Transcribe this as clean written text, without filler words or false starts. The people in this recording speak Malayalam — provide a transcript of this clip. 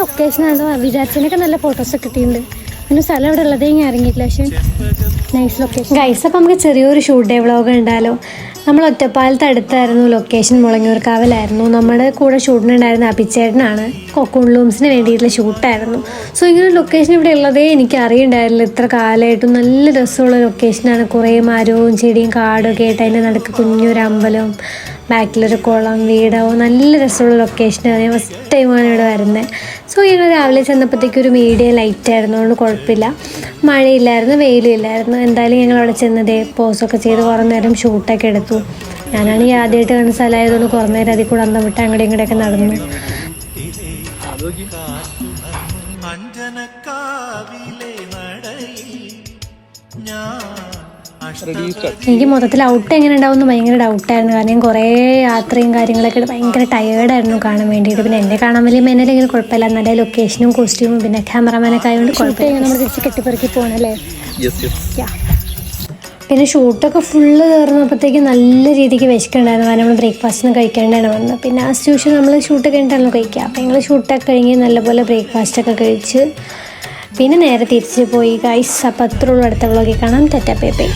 ലൊക്കേഷനാണ്. വിചാരിച്ചതിനൊക്കെ നല്ല ഫോട്ടോസൊക്കെ കിട്ടിയിട്ടുണ്ട്. പിന്നെ സ്ഥലം ഇവിടെ ഉള്ളതേ ഞാൻ ഇറങ്ങിയിട്ടില്ല, പക്ഷേ നൈസ് ലൊക്കേഷൻ. ഗൈസ്, അപ്പം നമുക്ക് ചെറിയൊരു ഷൂട്ട് ഡേ വ്ളോഗ് ഉണ്ടാലോ. നമ്മൾ ഒറ്റപ്പാലത്ത് അടുത്തായിരുന്നു ലൊക്കേഷൻ, മുളങ്ങൂർക്കാവിലായിരുന്നു. നമ്മുടെ കൂടെ ഷൂട്ടിനുണ്ടായിരുന്ന അഭിച്ചേട്ടനാണ്. കൊക്കൂൺ ലൂംസിന് വേണ്ടിയിട്ടുള്ള ഷൂട്ടായിരുന്നു. സോ ഇങ്ങനെ ലൊക്കേഷൻ ഇവിടെ ഉള്ളതേ എനിക്ക് അറിയണ്ടായിരുന്നില്ല ഇത്ര കാലമായിട്ടും. നല്ല രസമുള്ള ലൊക്കേഷനാണ്. കുറേ മരവും ചെടിയും കാടും ഒക്കെ ആയിട്ട് അതിൻ്റെ നടുക്ക് കുഞ്ഞൊരു അമ്പലവും ബാക്കിലൊരു കുളം വീടാവും. നല്ല രസമുള്ള ലൊക്കേഷനാണ്. ഞാൻ ഫസ്റ്റ് ടൈമാണ് ഇവിടെ വരുന്നത്. സോ ഞങ്ങൾ രാവിലെ ചെന്നപ്പോഴത്തേക്കും ഒരു മീഡിയം ലൈറ്റ് ആയിരുന്നു, അതുകൊണ്ട് കുഴപ്പമില്ല. മഴയില്ലായിരുന്നു, വെയിലും ഇല്ലായിരുന്നു. എന്തായാലും ഞങ്ങൾ അവിടെ ചെന്നത് പോസൊക്കെ ചെയ്ത് കുറേ നേരം ഷൂട്ടൊക്കെ എടുത്തു. ഞാനാണെങ്കിൽ ആദ്യമായിട്ട് കാണുന്ന സ്ഥലമായതുകൊണ്ട് കുറേ നേരം അതിൽ കൂടെ അന്തം വിട്ട് അങ്ങോട്ടും ഇങ്ങോട്ടൊക്കെ നടന്നു. എനിക്ക് മൊത്തത്തിൽ ഔട്ട് എങ്ങനെ ഉണ്ടാവുമെന്ന് ഭയങ്കര ഡൗട്ടായിരുന്നു. കാരണം ഞാൻ കുറേ യാത്രയും കാര്യങ്ങളൊക്കെ ഭയങ്കര ടയേർഡായിരുന്നു കാണാൻ വേണ്ടിയിട്ട്. പിന്നെ എന്നെ കാണാൻ വലിയ മെനലെങ്കിലും കുഴപ്പമില്ല. നല്ല ലൊക്കേഷനും കോസ്റ്റ്യൂമും പിന്നെ ക്യാമറമാനൊക്കെ ആയതുകൊണ്ട് കുഴപ്പമില്ല. നമ്മൾ തിരിച്ച് കെട്ടിപ്പെറുക്കി പോകണല്ലേ. പിന്നെ ഷൂട്ടൊക്കെ ഫുള്ള് കയറുന്നപ്പോഴത്തേക്ക് നല്ല രീതിക്ക് വിശക്കുണ്ടായിരുന്നു. കാരണം നമ്മൾ ബ്രേക്ക്ഫാസ്റ്റിന് കഴിക്കേണ്ടതാണ് വന്നത്. പിന്നെ ആസ് യൂഷ്വൽ നമ്മൾ ഷൂട്ട് കഴിഞ്ഞിട്ടാണല്ലോ കഴിക്കുക. അപ്പോൾ ഞങ്ങൾ ഷൂട്ടൊക്കെ കഴിഞ്ഞ് നല്ലപോലെ ബ്രേക്ക്ഫാസ്റ്റൊക്കെ കഴിച്ച് പിന്നെ നേരെ തിരിച്ച് പോയി. ഗൈസ്, അപ്പോൾ അത്രയുള്ളൂ. അടുത്ത വ്ളോഗിൽ കാണാം. Tata bye bye.